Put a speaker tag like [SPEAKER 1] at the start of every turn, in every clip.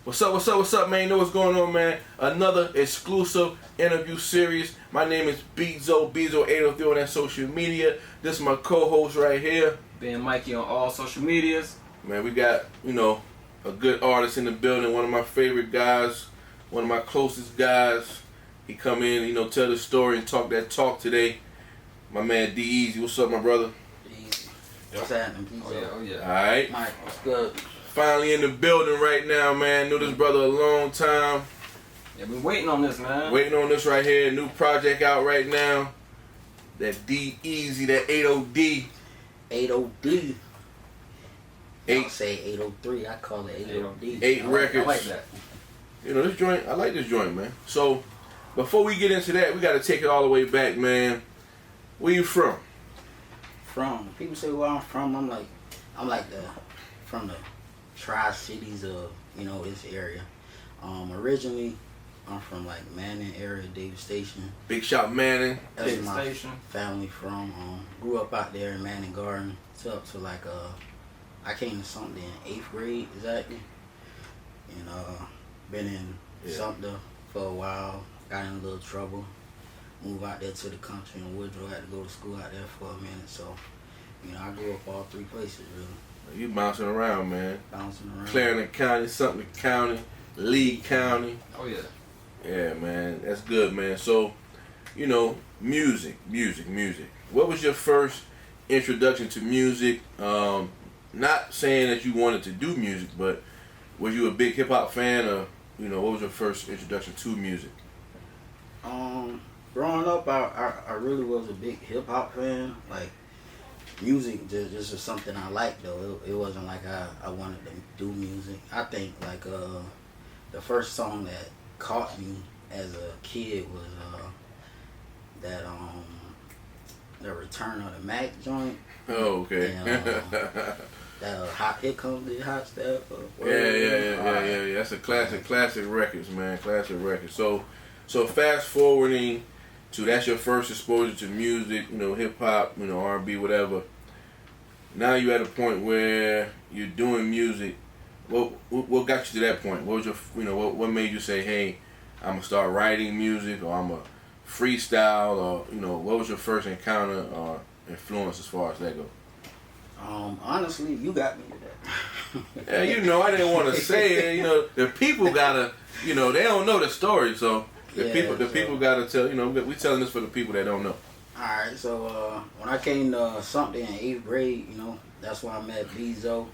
[SPEAKER 1] What's up, man? You know what's going on, man? Another exclusive interview series. My name is Bezo803 on that social media. This is my co-host right here.
[SPEAKER 2] Being Mikey on all social medias.
[SPEAKER 1] Man, we got, a good artist in the building. One of my favorite guys. One of my closest guys. He come in, tell the story and talk that talk today. My man D Eazy. What's up, my brother?
[SPEAKER 3] D Eazy. What's happening, Bezo?
[SPEAKER 2] Oh yeah.
[SPEAKER 1] All right.
[SPEAKER 3] Mike, what's good?
[SPEAKER 1] Finally in the building right now, man. Knew this brother a long time.
[SPEAKER 2] Yeah, been waiting on this, man.
[SPEAKER 1] Waiting on this right here. New project out right now. That D Eazy, that 80D.
[SPEAKER 3] 80D. Don't say 803. I call it 80D.
[SPEAKER 1] 8 records.
[SPEAKER 2] I like that.
[SPEAKER 1] This joint, I like this joint, man. So, before we get into that, we got to take it all the way back, man. Where you from?
[SPEAKER 3] People say where I'm from. I'm like from the Tri-Cities of, this area. Originally, I'm from like Manning area, Davis Station.
[SPEAKER 1] Big shot Manning.
[SPEAKER 3] That's
[SPEAKER 2] Davis
[SPEAKER 3] where my
[SPEAKER 2] Station.
[SPEAKER 3] family from. Grew up out there in Manning Garden. Up to like I came to Sumter in 8th grade exactly. And been in Sumter for a while. Got in a little trouble. Moved out there to the country in Woodrow. Had to go to school out there for a minute. So, I grew up all 3 places really.
[SPEAKER 1] You bouncing around, man.
[SPEAKER 3] Bouncing around.
[SPEAKER 1] Clarendon County, Sumter County, Lee County.
[SPEAKER 2] Oh yeah.
[SPEAKER 1] Yeah, man. That's good, man. So, music. What was your first introduction to music? Not saying that you wanted to do music, but was you a big hip hop fan, or what was your first introduction to music?
[SPEAKER 3] Growing up, I really was a big hip hop fan. Like music, just was something I liked though. It wasn't like I wanted to do music. I think like the first song that caught me as a kid was that the Return of the Mac joint.
[SPEAKER 1] Oh, okay.
[SPEAKER 3] And, that Here Comes the Hot Stuff.
[SPEAKER 1] Yeah. That's a classic records, man. Classic records. So fast forwarding to that's your first exposure to music, hip hop, R&B, whatever. Now you at a point where you're doing music. What got you to that point? What was your, what made you say, hey, I'm gonna start writing music, or I'm a freestyle, or what was your first encounter or influence as far as that goes?
[SPEAKER 3] Honestly, you got me to
[SPEAKER 1] Yeah,
[SPEAKER 3] that.
[SPEAKER 1] I didn't want to say it. The people gotta, they don't know the story, so the people gotta tell. We telling this for the people that don't know.
[SPEAKER 3] All right, so when I came to something in 8th grade, that's when I met Bezo.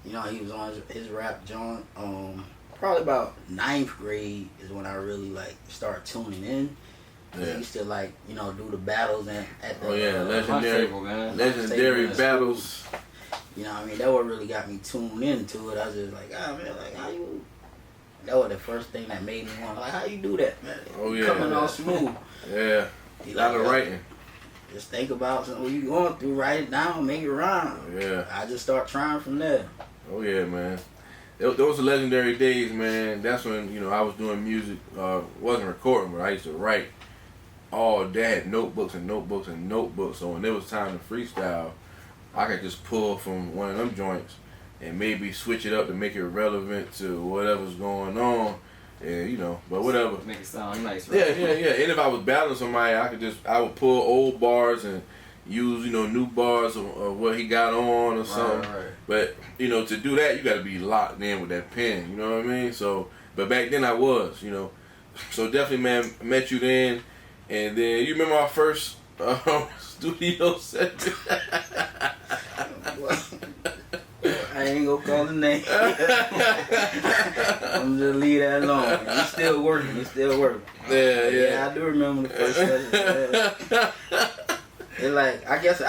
[SPEAKER 3] He was on his rap joint. Probably about 9th grade is when I really started tuning in. Yeah. He used to do the battles at the
[SPEAKER 1] legendary battles.
[SPEAKER 3] That what really got me tuned into it. I was just like, man, how you? That was the first thing that made me want how you do that, man?
[SPEAKER 1] Oh yeah,
[SPEAKER 3] coming off smooth.
[SPEAKER 1] Yeah, a lot of writing.
[SPEAKER 3] Just think about something you're going through, write it down, make it rhyme.
[SPEAKER 1] Yeah.
[SPEAKER 3] I just start trying from there.
[SPEAKER 1] Oh yeah, man. Those were legendary days, man. That's when I was doing music. Wasn't recording, but I used to write. All day, I had notebooks and notebooks and notebooks. So when it was time to freestyle, I could just pull from one of them joints and maybe switch it up to make it relevant to whatever's going on. And but whatever.
[SPEAKER 2] Make it sound nice, right?
[SPEAKER 1] Yeah. And if I was battling somebody, I would pull old bars and use new bars of what he got on or something.
[SPEAKER 2] Right.
[SPEAKER 1] But to do that, you got to be locked in with that pen. You know what I mean? So, but back then I was. So definitely, man, met you then. And then you remember our first studio set?
[SPEAKER 3] I ain't gonna call the name. I'm just leave that alone. It's still working. Yeah, I do remember the first session. It's I guess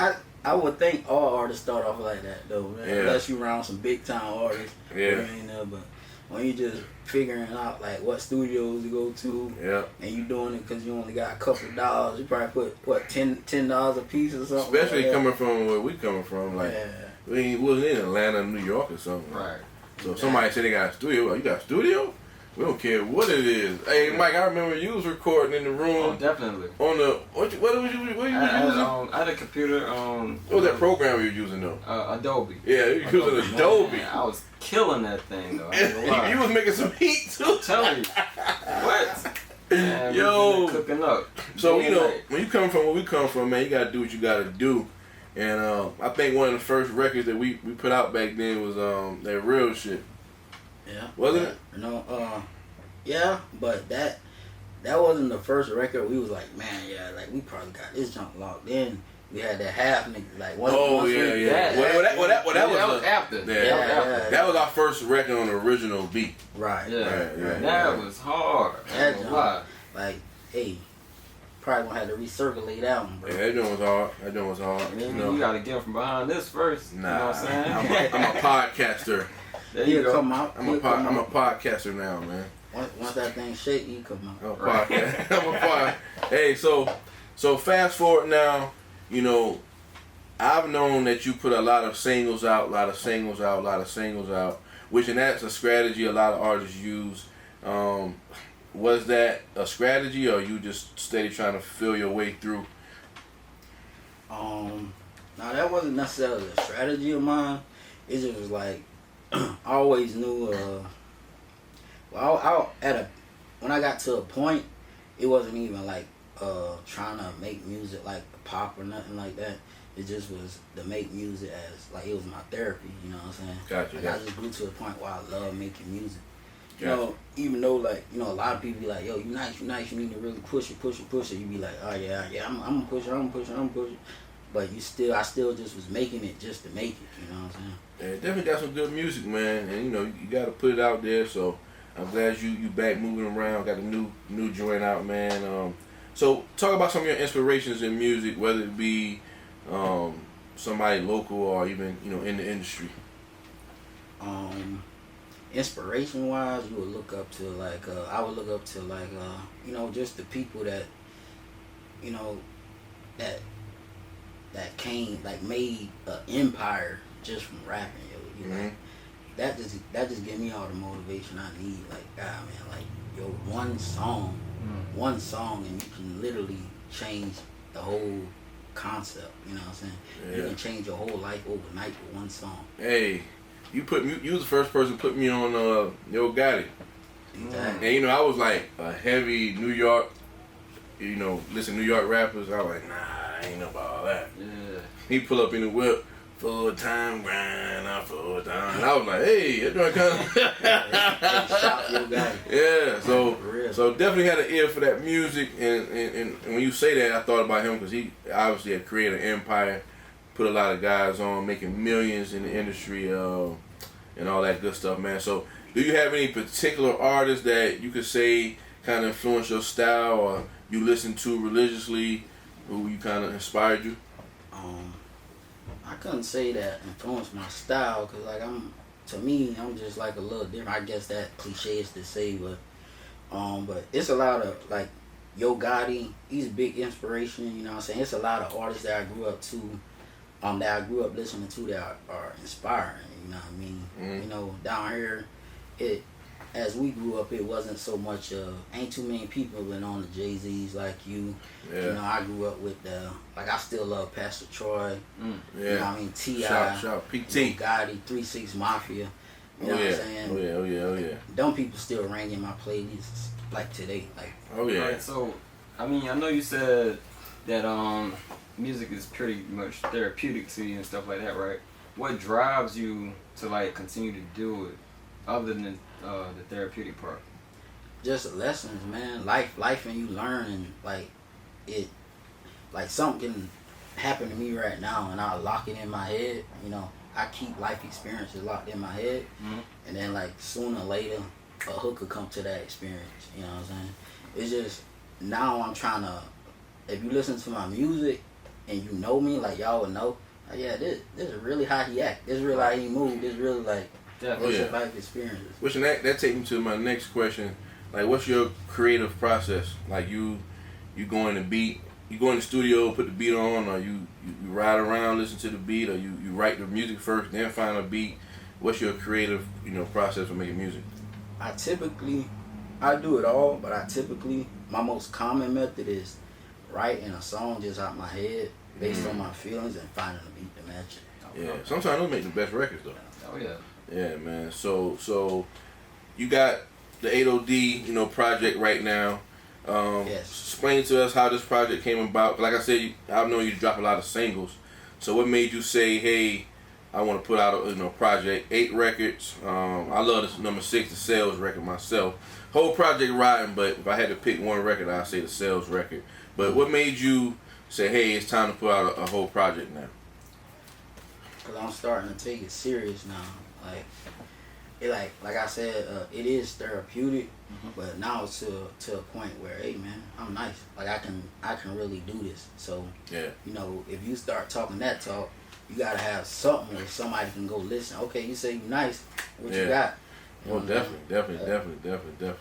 [SPEAKER 3] I would think all artists start off like that though, man.
[SPEAKER 1] Yeah.
[SPEAKER 3] Unless you around some big time artists.
[SPEAKER 1] Yeah.
[SPEAKER 3] But when you just figuring out what studios to go to, and you doing it because you only got a couple of dollars, you probably put $10 a piece or something.
[SPEAKER 1] Especially coming from where we coming from, we wasn't in Atlanta, New York or something.
[SPEAKER 2] Right.
[SPEAKER 1] So if somebody said they got a studio, you got a studio? We don't care what it is. Hey, Mike, I remember you was recording in the room.
[SPEAKER 2] Oh, definitely.
[SPEAKER 1] On the what was you using?
[SPEAKER 2] I had a computer.
[SPEAKER 1] What was that program you were using though?
[SPEAKER 2] Adobe.
[SPEAKER 1] Yeah, you were using Adobe.
[SPEAKER 2] Man, I was killing that thing though. I ain't gonna lie.
[SPEAKER 1] You was making some heat too.
[SPEAKER 2] I'm telling you. What? Man,
[SPEAKER 1] Yo,
[SPEAKER 2] we cooking up.
[SPEAKER 1] So you know, when you come from where we come from, man, you gotta do what you gotta do. And I think one of the first records that we put out back then was that Real Shit.
[SPEAKER 3] Yeah.
[SPEAKER 1] Wasn't it?
[SPEAKER 3] Yeah, but that wasn't the first record. We was like, man, yeah, like we probably got this junk locked in. We had that half nigga like one.
[SPEAKER 1] Oh yeah. That was
[SPEAKER 2] after.
[SPEAKER 1] Yeah, that was our first record on the original beat.
[SPEAKER 3] Right.
[SPEAKER 2] Yeah. That was hard.
[SPEAKER 3] That junk, like, hey, probably gonna have to recirculate that one, bro.
[SPEAKER 1] Yeah, that joint was hard.
[SPEAKER 2] I mean, you gotta get from behind this first.
[SPEAKER 1] Nah,
[SPEAKER 2] you know what I'm saying?
[SPEAKER 1] I'm a podcaster.
[SPEAKER 2] There you go.
[SPEAKER 3] Come out.
[SPEAKER 1] I'm a podcaster now, man.
[SPEAKER 3] Once that thing shake, you come out.
[SPEAKER 1] I'm a podcast. I'm a pod. Hey, so fast forward now. You know, I've known that you put a lot of singles out, which, and that's a strategy a lot of artists use. Was that a strategy, or you just steady trying to feel your way through?
[SPEAKER 3] Now that wasn't necessarily a strategy of mine. It just was like I always knew. When I got to a point, it wasn't even like trying to make music like pop or nothing like that. It just was to make music as like it was my therapy. You know what I'm saying?
[SPEAKER 1] Gotcha.
[SPEAKER 3] Like, I just grew to a point where I love making music. You
[SPEAKER 1] Gotcha.
[SPEAKER 3] know, even though like a lot of people be like, yo, you nice, you need to really push it. You be like, oh yeah, I'm gonna push it. But I still just was making it just to make it. You know what I'm saying?
[SPEAKER 1] Yeah, definitely got some good music, man, and you know you got to put it out there. So I'm glad you back moving around. Got a new joint out, man. So talk about some of your inspirations in music, whether it be somebody local or even in the industry.
[SPEAKER 3] Inspiration wise, you would look up to I would look up to just the people that that came made an empire just from rapping, yo.
[SPEAKER 1] Mm-hmm.
[SPEAKER 3] That just give me all the motivation I need. Like, God, man, like, yo, one song, and you can literally change the whole concept. You know what I'm saying? Yeah. You can change your whole life overnight with one song.
[SPEAKER 1] Hey, you was the first person to put me on Yo Gotti.
[SPEAKER 3] Exactly.
[SPEAKER 1] And I was like a heavy New York, listen to New York rappers. I was like, nah, I ain't know about all that.
[SPEAKER 2] Yeah.
[SPEAKER 1] He pull up in the whip. Full-time grind, I'm full-time. And I was like, hey, that joint kind of... Yeah, so definitely had an ear for that music. And when you say that, I thought about him because he obviously had created an empire, put a lot of guys on, making millions in the industry and all that good stuff, man. So do you have any particular artists that you could say kind of influenced your style or you listen to religiously who you kind of inspired you?
[SPEAKER 3] I couldn't say that influenced my style because I'm just like a little different. I guess that cliche is to say, but it's a lot of like Yo Gotti. He's a big inspiration. You know what I'm saying? It's a lot of artists that I grew up to, that I grew up listening to that are inspiring. You know what I mean?
[SPEAKER 1] Mm-hmm.
[SPEAKER 3] Down here, as we grew up, it wasn't so much. Ain't too many people been on the Jay-Z's like you.
[SPEAKER 1] Yeah.
[SPEAKER 3] I grew up with I still love Pastor Troy.
[SPEAKER 1] Yeah.
[SPEAKER 3] You know what I mean? T.I.
[SPEAKER 1] Shout PT.
[SPEAKER 3] Gotti, 3-6 Mafia. You know what I'm saying?
[SPEAKER 1] Oh yeah.
[SPEAKER 3] Them people still ring in my playlists like today. Like.
[SPEAKER 1] Oh yeah.
[SPEAKER 2] Right, so, I mean, I know you said that music is pretty much therapeutic to you and stuff like that, right? What drives you to continue to do it, other than the therapeutic part?
[SPEAKER 3] Just lessons, man. Life, and you learn, and something can happen to me right now, and I lock it in my head. I keep life experiences locked in my head, and then sooner or later, a hook could come to that experience. You know what I'm saying? It's just now I'm trying to. If you listen to my music and you know me, y'all would know. Yeah, this is really how he act. This is really how he move. This is really life experiences.
[SPEAKER 1] Which that takes me to my next question. What's your creative process? You go in the studio, put the beat on, or you ride around, listen to the beat, or you write the music first, then find a beat. What's your creative process for making music?
[SPEAKER 3] I typically I do it all, but I typically, my most common method is writing a song just out my head based on my feelings and finding a beat to match it.
[SPEAKER 1] Yeah, sometimes those make the best records though.
[SPEAKER 2] Oh yeah.
[SPEAKER 1] Yeah, man. So you got the 80D, project right now.
[SPEAKER 3] Yes.
[SPEAKER 1] Explain to us how this project came about. Like I said, I've known you to drop a lot of singles. So what made you say, hey, I want to put out a project, 8 records. I love this number 6, the Sales record myself. Whole project riding, but if I had to pick one record, I'd say the Sales record. But what made you say, hey, it's time to put out a whole project now?
[SPEAKER 3] Cause I'm starting to take it serious now. Like I said, it is therapeutic, but now it's to a point where, hey man, I'm nice. Like I can really do this. So
[SPEAKER 1] yeah,
[SPEAKER 3] if you start talking that talk, you gotta have something where somebody can go listen. Okay, you say you nice. What you got?
[SPEAKER 1] Well, definitely.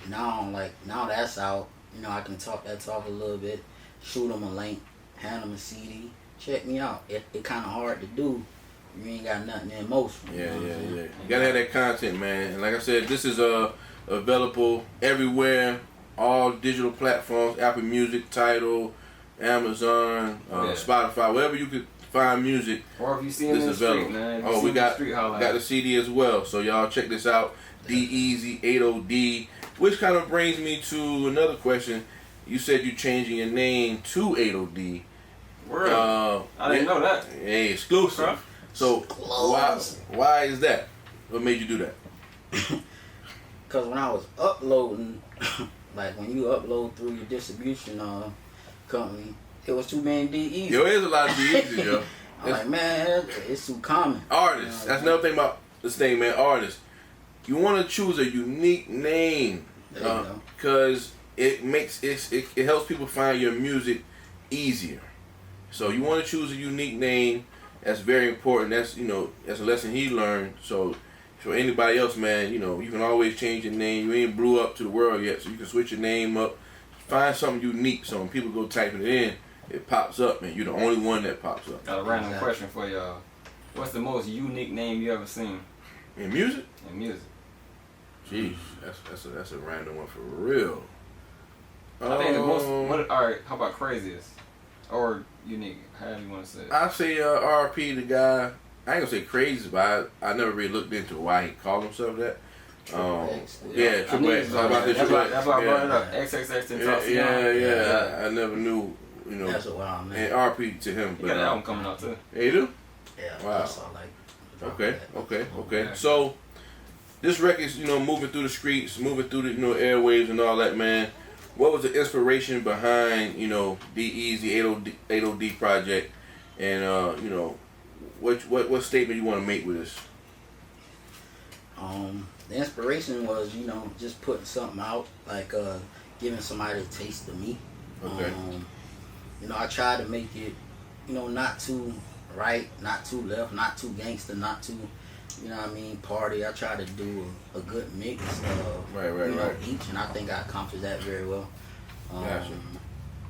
[SPEAKER 3] Now that's out. I can talk that talk a little bit. Shoot them a link, hand them a CD. Check me out. It kind of hard to do. You ain't got nothing in motion.
[SPEAKER 1] Yeah. You gotta have that content, man. And like I said, this is available everywhere, all digital platforms: Apple Music, Tidal, Amazon, Spotify, wherever you could find music.
[SPEAKER 2] Or if you see them in the street, man.
[SPEAKER 1] We got the CD as well. So y'all check this out. D Eazy 80D. Which kind of brings me to another question. You said you changing your name to 80D.
[SPEAKER 2] Word. I didn't know that.
[SPEAKER 1] Hey, exclusive. Huh? So why is that? What made you do that?
[SPEAKER 3] Because when I was uploading, like when you upload through your distribution company, it was too many D Eazy.
[SPEAKER 1] Yo, there's a lot of D Eazy, yo.
[SPEAKER 3] I'm like, man, it's too common.
[SPEAKER 1] Artists. That's another thing about this thing, man. Artists. You want to choose a unique name because it makes it helps people find your music easier. So you want to choose a unique name. That's very important. That's that's a lesson he learned. So for anybody else, man, you can always change your name. You ain't blew up to the world yet, so you can switch your name up. Find something unique. So when people go typing it in, it pops up, man. You're the only one that pops up.
[SPEAKER 2] Got a random question for y'all. What's the most unique name you ever seen?
[SPEAKER 1] In music?
[SPEAKER 2] In music.
[SPEAKER 1] Jeez, that's a random one for real.
[SPEAKER 2] I think the most. Alright, how about craziest or unique? However you want to say it.
[SPEAKER 1] I say RP, the guy. I ain't gonna say crazy, but I never really looked into why he called himself that.
[SPEAKER 3] Triple X.
[SPEAKER 1] Triple X.
[SPEAKER 2] That's why I brought it up. XXX.
[SPEAKER 1] Yeah. I never knew.
[SPEAKER 3] That's a wild name.
[SPEAKER 1] And RP to him.
[SPEAKER 2] You got an album coming out too.
[SPEAKER 1] Yeah, you do?
[SPEAKER 3] Yeah.
[SPEAKER 1] Wow.
[SPEAKER 3] That's all
[SPEAKER 1] Okay. So this record's moving through the streets, moving through the airwaves and all that, man. What was the inspiration behind D Eazy 80D project, and what statement you want to make with this?
[SPEAKER 3] The inspiration was just putting something out, like giving somebody a taste of me.
[SPEAKER 1] Okay.
[SPEAKER 3] I tried to make it not too right, not too left, not too gangster, not too party. I try to do a good mix of
[SPEAKER 1] right.
[SPEAKER 3] each, and I think I accomplished that very well.
[SPEAKER 1] Gotcha.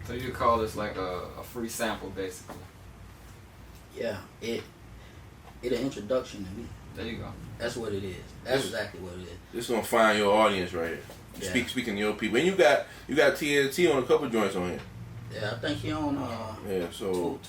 [SPEAKER 2] So you call this like a free sample, basically?
[SPEAKER 3] Yeah, it an introduction to me.
[SPEAKER 2] There you go.
[SPEAKER 3] That's what it is. That's exactly what it is.
[SPEAKER 1] This is gonna find your audience right here. Yeah. Speaking to your people, and you got TNT on a couple joints on here.
[SPEAKER 3] Yeah, I think he on two,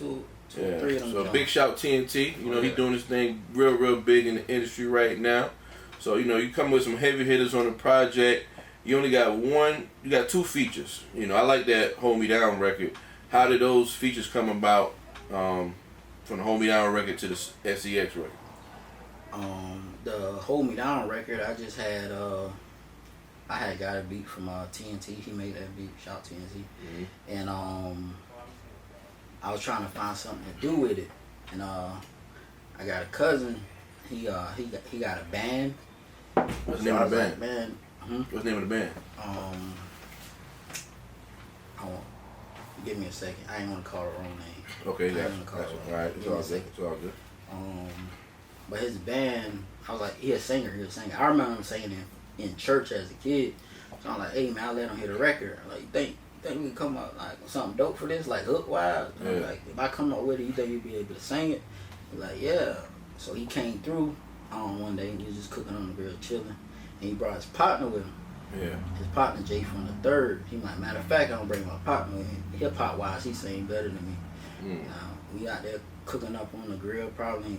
[SPEAKER 3] three of them.
[SPEAKER 1] So big shout TNT. He doing this thing real big in the industry right now. So you come with some heavy hitters on the project. You only got you got 2 features. I like that Hold Me Down record. How did those features come about from the Hold Me Down record to the SEX record?
[SPEAKER 3] The Hold Me Down record, I just had I had got a beat from TNT. He made that beat. Shout TNT. Mm-hmm. And I was trying to find something to do with it, and I got a cousin. He got a band.
[SPEAKER 1] What's the name of the band?
[SPEAKER 3] Like, man.
[SPEAKER 1] What's the name of the band?
[SPEAKER 3] Give me a second. I ain't want to call the wrong name.
[SPEAKER 1] Okay, all right. It's all good.
[SPEAKER 3] But his band, I was like, he a singer. I remember him singing in church as a kid. So I'm like, hey man, I let him hear the record. I'm like, you think we can come up like something dope for this, like hook wise? Yeah. Like, if I come up with it, you think you'd be able to sing it? He's like, yeah. So he came through one day. He was just cooking on the grill, chilling, and he brought his partner with him.
[SPEAKER 1] Yeah.
[SPEAKER 3] His partner Jay from the Third, he like, matter of fact, I'm gonna bring my partner in. Hip hop wise, he sing better than me. We out there cooking up on the grill, probably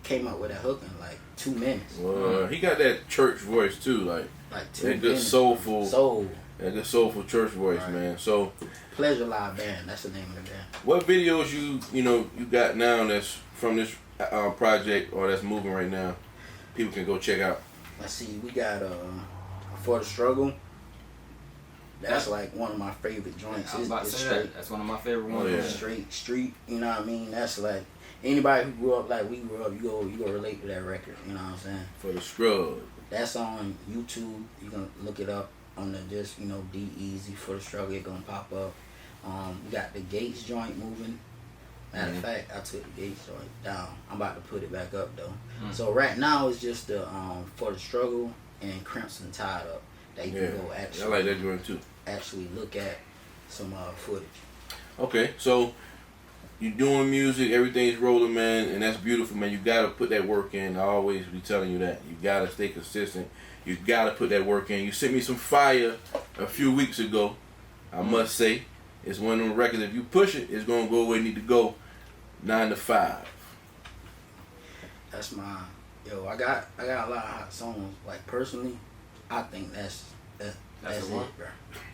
[SPEAKER 3] came up with that hook in like 2 minutes.
[SPEAKER 1] Well, he got that church voice too, like
[SPEAKER 3] 2
[SPEAKER 1] that good
[SPEAKER 3] minutes.
[SPEAKER 1] soulful,
[SPEAKER 3] Soul.
[SPEAKER 1] that good soulful church voice,
[SPEAKER 3] Right.
[SPEAKER 1] man. So
[SPEAKER 3] Pleasure Live Band, that's the name of the band.
[SPEAKER 1] what videos you got now that's from this project or that's moving right now, people can go check out?
[SPEAKER 3] Let's see, we got For the Struggle. That's like one of my favorite joints.
[SPEAKER 2] I was about to say that. That's one of my favorite ones.
[SPEAKER 1] Oh, yeah.
[SPEAKER 3] Straight street, you know what I mean? That's like anybody who grew up like we grew up, you go relate to that record, you know what I'm saying?
[SPEAKER 1] For the Struggle.
[SPEAKER 3] That's on YouTube. You can look it up on the just, D Eazy For the Struggle, it gonna pop up. We got the Gates joint moving. Matter of fact, I took the Gates joint down. I'm about to put it back up though. So right now it's just the For the Struggle and Crimson Tied Up that you can go
[SPEAKER 1] I like that joint too.
[SPEAKER 3] actually look at some footage.
[SPEAKER 1] Okay, so you doing music, everything's rolling, man, and that's beautiful, man. You gotta put that work in. I always be telling you that. You gotta stay consistent. You gotta put that work in. You sent me some fire a few weeks ago. I must say, it's one of them records. If you push it, it's gonna go where it need to go. 9 to 5.
[SPEAKER 3] That's my I got a lot of hot songs. Like personally, I think that's it, bro.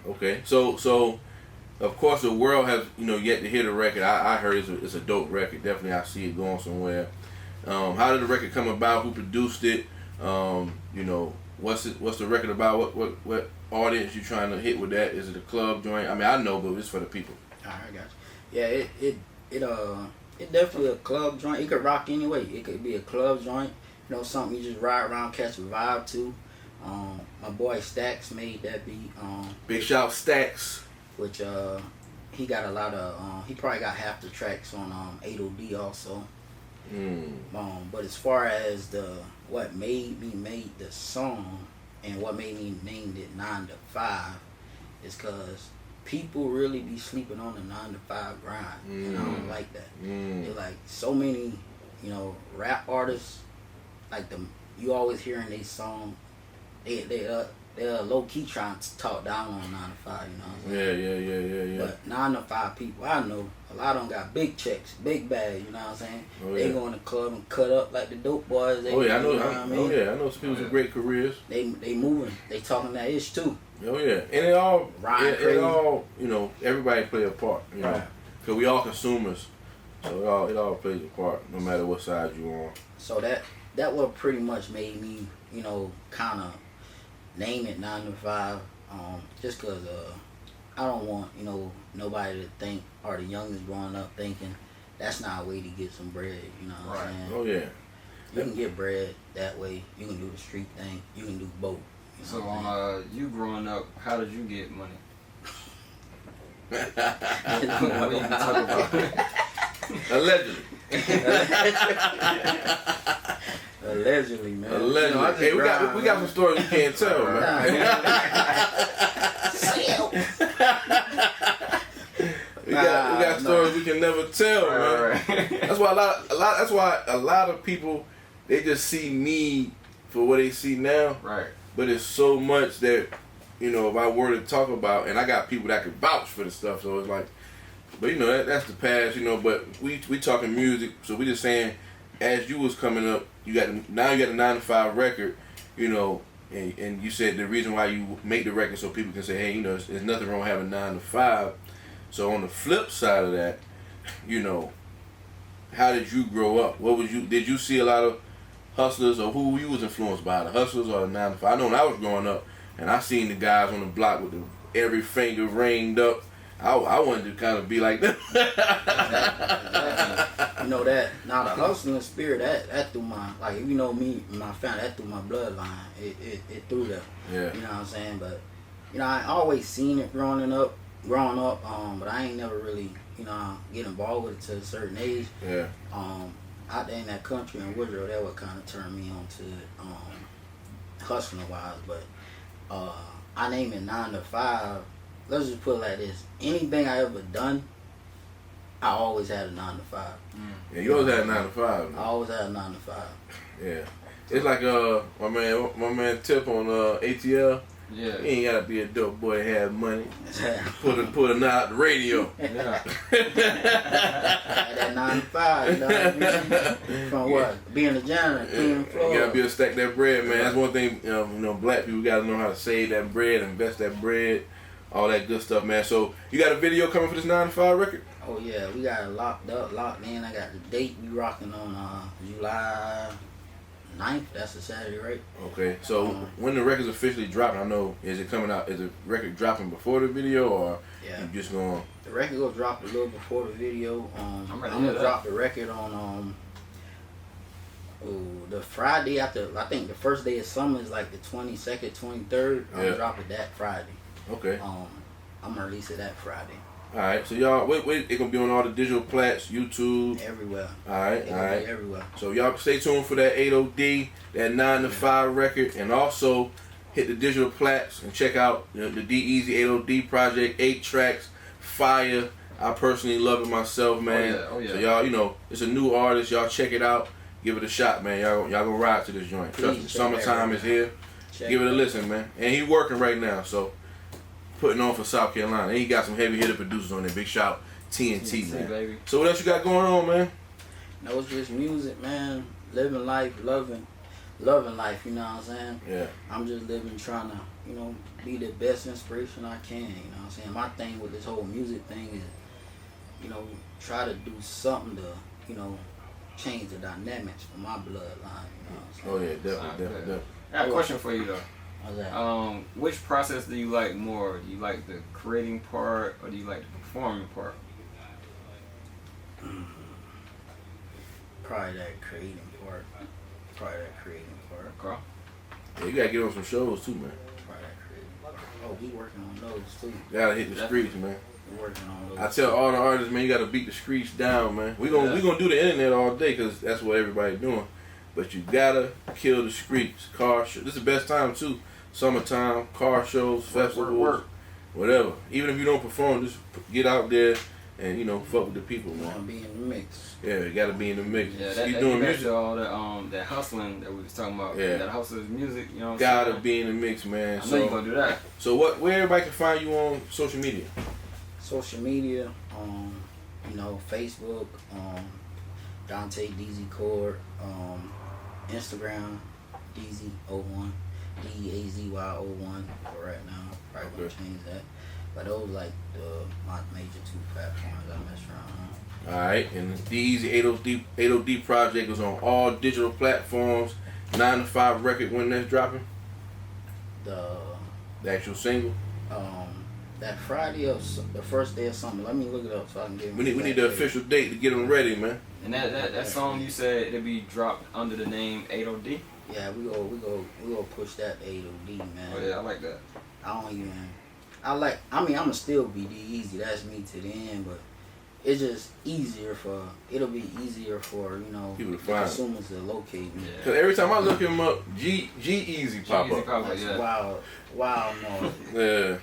[SPEAKER 1] Okay, so of course the world has yet to hear the record. I heard it's a dope record. Definitely, I see it going somewhere. How did the record come about? Who produced it? What's the record about? What audience you trying to hit with that? Is it a club joint? I mean, I know, but it's for the people.
[SPEAKER 3] Alright, I got you. Yeah, it definitely a club joint. It could rock anyway. It could be a club joint. Something you just ride around, catch a vibe to. My boy Stacks made that beat.
[SPEAKER 1] Big shout Stacks.
[SPEAKER 3] Which he got a lot of. He probably got half the tracks on 8OD also. But as far as what made me make the song and what made me named it 9 to 5 is because people really be sleeping on the 9 to 5 grind, and I don't like that. They're like so many, rap artists, like you always hearing they song, they're low key trying to talk down on 9 to 5, you know what I'm saying?
[SPEAKER 1] Yeah.
[SPEAKER 3] But 9 to 5 people, I know a lot of them got big checks, big bags, you know what I'm saying? They go in the club and cut up like the dope boys.
[SPEAKER 1] I know. I know some people with great careers.
[SPEAKER 3] They moving, they talking that ish too.
[SPEAKER 1] Oh yeah, and it all, everybody play a part, because we all consumers, so it all plays a part, no matter what side you on.
[SPEAKER 3] So that what pretty much made me, kind of name it 9 to 5, just because I don't want nobody to think, or the youngest growing up thinking that's not a way to get some bread. You know what I'm saying?
[SPEAKER 1] Oh yeah.
[SPEAKER 3] You can get bread that way. You can do the street thing. You can do both.
[SPEAKER 2] So on you growing up, how did you get money? What did you talk about?
[SPEAKER 1] Allegedly.
[SPEAKER 3] Allegedly, man.
[SPEAKER 1] Allegedly. Hey, we got some stories we can't tell, man. We got stories we can never tell, man. That's why a lot of people, they just see me for what they see now.
[SPEAKER 2] Right.
[SPEAKER 1] But it's so much that, if I were to talk about, and I got people that could vouch for the stuff, so it's like, but that's the past, but we talking music, so we just saying, as you was coming up, you got the 9 to 5 record, and you said the reason why you make the record so people can say, hey, there's nothing wrong having 9 to 5. So on the flip side of that, how did you grow up? Did you see a lot of hustlers, or who you was influenced by, the hustlers or the 9 to 5? I know when I was growing up, and I seen the guys on the block with every finger ringed up. I wanted to kind of be like them.
[SPEAKER 3] That. Now the hustling spirit, that through my, like, if you know me, my family, that through my bloodline. It through there.
[SPEAKER 1] Yeah.
[SPEAKER 3] You know what I'm saying? But I always seen it growing up. But I ain't never really, get involved with it to a certain age.
[SPEAKER 1] Yeah.
[SPEAKER 3] Out there in that country in Woodrow, that would kind of turn me on to it, hustling wise. But I name it 9 to 5. Let's just put it like this: anything I ever done, I always had a 9 to 5.
[SPEAKER 1] Yeah, you always had a 9 to 5. Man.
[SPEAKER 3] I always had a 9 to 5.
[SPEAKER 1] Yeah, it's like my man Tip on ATL.
[SPEAKER 2] Yeah.
[SPEAKER 1] You ain't gotta be a dope boy to have money. Put a out the radio.
[SPEAKER 2] Yeah.
[SPEAKER 3] That 9 to 5, you know what I mean? From what? Being a janitor, cleaning floors.
[SPEAKER 1] You gotta be able to stack that bread, man. That's one thing, black people gotta know how to save that bread, invest that bread, all that good stuff, man. So, you got a video coming for this 9 to 5 record?
[SPEAKER 3] Oh yeah, we got it locked in. I got the date. We rocking on July 9th. That's a Saturday, right?
[SPEAKER 1] Okay, so when the record's officially dropping, I know, is it coming out, is the record dropping before the video, or
[SPEAKER 3] yeah,
[SPEAKER 1] you just going?
[SPEAKER 3] The record will drop a little before the video. I'm gonna drop the record on the Friday after. I think the first day of summer is like the 22nd, 23rd. I'm gonna drop it that Friday.
[SPEAKER 1] Okay.
[SPEAKER 3] I'm gonna release it that Friday.
[SPEAKER 1] All right, so y'all, wait, it's gonna be on all the digital plats, YouTube,
[SPEAKER 3] everywhere.
[SPEAKER 1] All right.
[SPEAKER 3] Everywhere.
[SPEAKER 1] So y'all stay tuned for that 8OD, that 9 to 5 record, and also hit the digital plats and check out the D Eazy 8OD project, 8 tracks, fire. I personally love it myself, man.
[SPEAKER 2] Oh yeah.
[SPEAKER 1] So y'all, it's a new artist. Y'all check it out, give it a shot, man. Y'all gonna ride to this joint. Trust me, summertime is here. Give it a listen, man. And he working right now, so. Putting on for South Carolina. And he got some heavy hitter producers on there. Big shout TNT, man.
[SPEAKER 2] Baby.
[SPEAKER 1] So what else you got going on, man?
[SPEAKER 3] No, it's just music, man. Living life, loving life, you know what I'm saying?
[SPEAKER 1] Yeah.
[SPEAKER 3] I'm just living, trying to, be the best inspiration I can, you know what I'm saying? My thing with this whole music thing is, try to do something to, change the dynamics for my bloodline, you know what I'm saying?
[SPEAKER 1] Oh yeah, definitely.
[SPEAKER 2] I got a question for you though.
[SPEAKER 3] What's that?
[SPEAKER 2] Which process do you like more? Do you like the creating part or do you like the performing part?
[SPEAKER 3] Probably that creating part.
[SPEAKER 2] Okay.
[SPEAKER 1] Yeah, you gotta get on some shows too, man.
[SPEAKER 3] Probably that creating part. Oh, we working on those too.
[SPEAKER 1] You gotta hit the streets, man.
[SPEAKER 3] We're working on those.
[SPEAKER 1] I tell all the artists, man, you gotta beat the streets down, man. We gonna do the internet all day because that's what everybody's doing. But you gotta kill the streets. Car show. This is the best time too. Summertime, car shows, festivals, whatever. Even if you don't perform, just get out there and fuck with the people, man.
[SPEAKER 3] Wanna be in the mix.
[SPEAKER 1] Yeah, you gotta be in the mix.
[SPEAKER 2] Yeah,
[SPEAKER 1] you doing music.
[SPEAKER 2] All that hustling that we was talking about.
[SPEAKER 1] Yeah.
[SPEAKER 2] That hustler's music. You know. What
[SPEAKER 1] Gotta
[SPEAKER 2] I'm
[SPEAKER 1] be in the mix, man.
[SPEAKER 2] I know you gonna do that.
[SPEAKER 1] So where everybody can find you on social media?
[SPEAKER 3] Social media, Facebook, Dante DZ Cord, Instagram, DZ01, DEAZY01 for right now. Probably gonna change that. But those like my major 2 platforms I mess around on.
[SPEAKER 1] Alright, and the D Eazy 8OD project is on all digital platforms. 9 to 5 record when that's dropping.
[SPEAKER 3] The
[SPEAKER 1] actual single.
[SPEAKER 3] That Friday or the first day of summer. Let me look it up so I can get.
[SPEAKER 1] We need the official date to get them ready, man.
[SPEAKER 2] And that song you said it'll be dropped under the name 8OD.
[SPEAKER 3] Yeah, we go push that 8OD, man.
[SPEAKER 2] Oh yeah, I like that.
[SPEAKER 3] I'ma still be D Eazy. That's me to the end, but it's just it'll be easier for
[SPEAKER 1] people to
[SPEAKER 3] the
[SPEAKER 1] find
[SPEAKER 3] consumers to locate me.
[SPEAKER 1] Because every time I look him up, G Eazy pop up.
[SPEAKER 3] That's wild noise.
[SPEAKER 1] Yeah.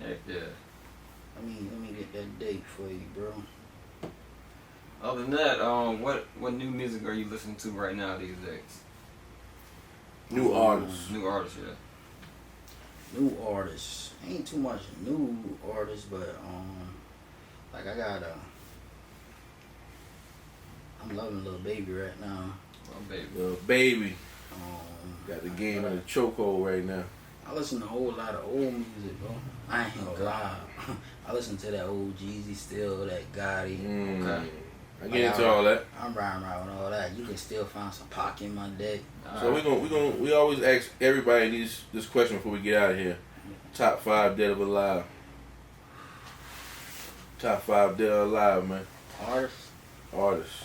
[SPEAKER 2] Heck yeah.
[SPEAKER 3] Let me get that date for you, bro.
[SPEAKER 2] Other than that, what new music are you listening to right now these days?
[SPEAKER 1] New artists.
[SPEAKER 2] New artists, yeah.
[SPEAKER 3] New artists. Ain't too much new artists, but like I got I'm loving Lil Baby right now.
[SPEAKER 1] Lil Baby. Got the game in the chokehold right now.
[SPEAKER 3] I listen to a whole lot of old music, bro. I ain't gonna lie. I listen to that old Jeezy still, that Gotti.
[SPEAKER 2] Okay.
[SPEAKER 1] I get into all that.
[SPEAKER 3] I'm riding around with all that. You can still find some Pac in my deck.
[SPEAKER 1] So we always ask everybody this question before we get out of here. Top 5 dead or alive. Top 5 dead or alive, man. Artists.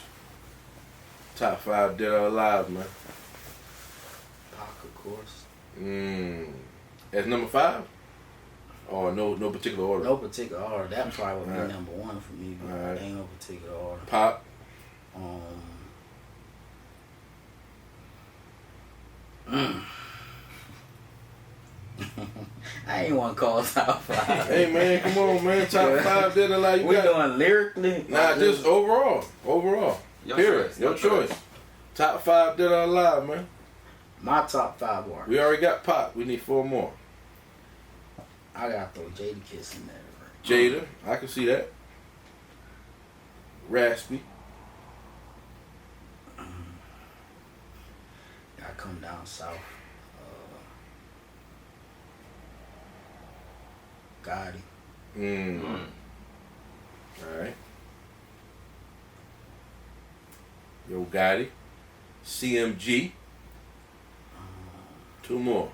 [SPEAKER 1] Top 5 dead or alive, man.
[SPEAKER 3] Pac, of course.
[SPEAKER 1] As number 5? Or no particular order?
[SPEAKER 3] No particular order. That probably would be number 1 for me, but there ain't no particular order.
[SPEAKER 1] Pop.
[SPEAKER 3] I ain't want to call top 5.
[SPEAKER 1] Hey man, come on man. Top 5 dead or alive.
[SPEAKER 3] We doing lyrically?
[SPEAKER 1] Nah, just overall.
[SPEAKER 2] Your
[SPEAKER 1] Period.
[SPEAKER 2] choice.
[SPEAKER 1] Your choice. Top 5 dead or alive, man.
[SPEAKER 3] My top 5 artists.
[SPEAKER 1] We already got Pop. We need 4 more.
[SPEAKER 3] I gotta throw Jada Kiss in there.
[SPEAKER 1] Jada, I can see that. Raspy.
[SPEAKER 3] Gotta come down south. Gotti.
[SPEAKER 1] Alright. Yo Gotti. CMG. 2 more.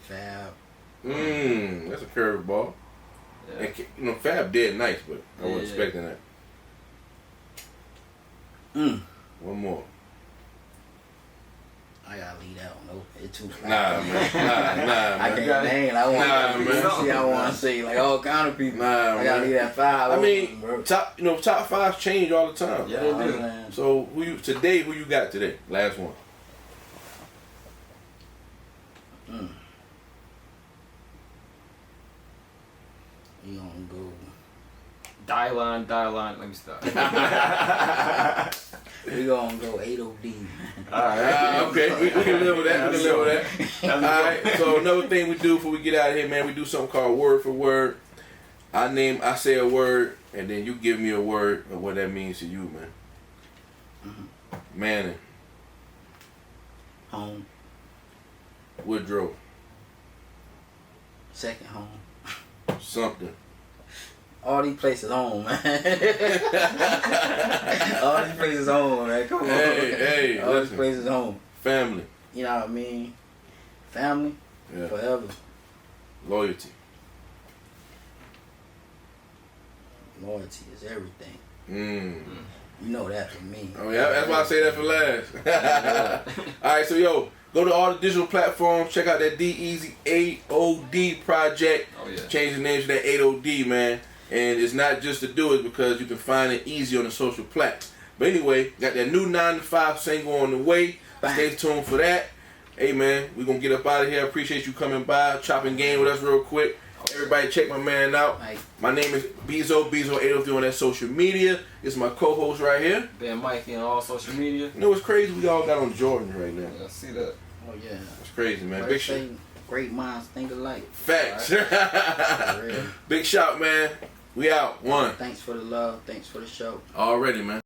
[SPEAKER 3] Fab.
[SPEAKER 1] That's a curveball.
[SPEAKER 2] Yeah.
[SPEAKER 1] And, you know, Fab dead nice, but I wasn't expecting that. 1 more.
[SPEAKER 3] I gotta leave that one open. It's too flat.
[SPEAKER 1] Nah, man.
[SPEAKER 3] I can't name. I want to say like all kind of people. I gotta leave that 5.
[SPEAKER 1] I mean, top 5s change all the time.
[SPEAKER 2] Yeah, they do.
[SPEAKER 1] So who you got today? Last one.
[SPEAKER 3] You gonna go?
[SPEAKER 2] Die line. Let me stop.
[SPEAKER 3] We gonna go 8OD.
[SPEAKER 2] Alright.
[SPEAKER 1] Okay, we can live with that. Alright, so another thing we do before we get out of here, man, we do something called word for word. I say a word, and then you give me a word of what that means to you, man. Manning.
[SPEAKER 3] Home.
[SPEAKER 1] Woodrow.
[SPEAKER 3] Second home.
[SPEAKER 1] Something.
[SPEAKER 3] All these places home, man. All these places home, man. Come on.
[SPEAKER 1] Hey,
[SPEAKER 3] all
[SPEAKER 1] listen.
[SPEAKER 3] these places home.
[SPEAKER 1] Family.
[SPEAKER 3] You know what I mean? Family.
[SPEAKER 1] Yeah.
[SPEAKER 3] Forever.
[SPEAKER 1] Loyalty.
[SPEAKER 3] Loyalty is everything.
[SPEAKER 1] You
[SPEAKER 3] know that for me.
[SPEAKER 1] Oh yeah, that's why I say that for last. Alright, so yo, go to all the digital platforms, check out that D Eazy 8OD project.
[SPEAKER 2] Oh yeah.
[SPEAKER 1] Change the name to that 8OD, man. And it's not just to do it because you can find it easy on the social platforms. But anyway, got that new 9 to 5 single on the way.
[SPEAKER 3] Bang.
[SPEAKER 1] Stay tuned for that. Hey man, we're gonna get up out of here. Appreciate you coming by, chopping game with us real quick. Everybody check my man out.
[SPEAKER 3] Right. My
[SPEAKER 1] My name is Bezo803 on that social media. It's my co-host right here.
[SPEAKER 2] Ben Mikey on all social media.
[SPEAKER 1] You know what's crazy? We all got on Jordans right now.
[SPEAKER 2] Yeah, I see that.
[SPEAKER 3] Oh yeah.
[SPEAKER 1] That's crazy, man.
[SPEAKER 3] First
[SPEAKER 1] Big shout.
[SPEAKER 3] thing, great minds think alike.
[SPEAKER 1] Facts.
[SPEAKER 3] For real.
[SPEAKER 1] Big shout, man. We out. 1.
[SPEAKER 3] Thanks for the love. Thanks for the show.
[SPEAKER 1] Already, man.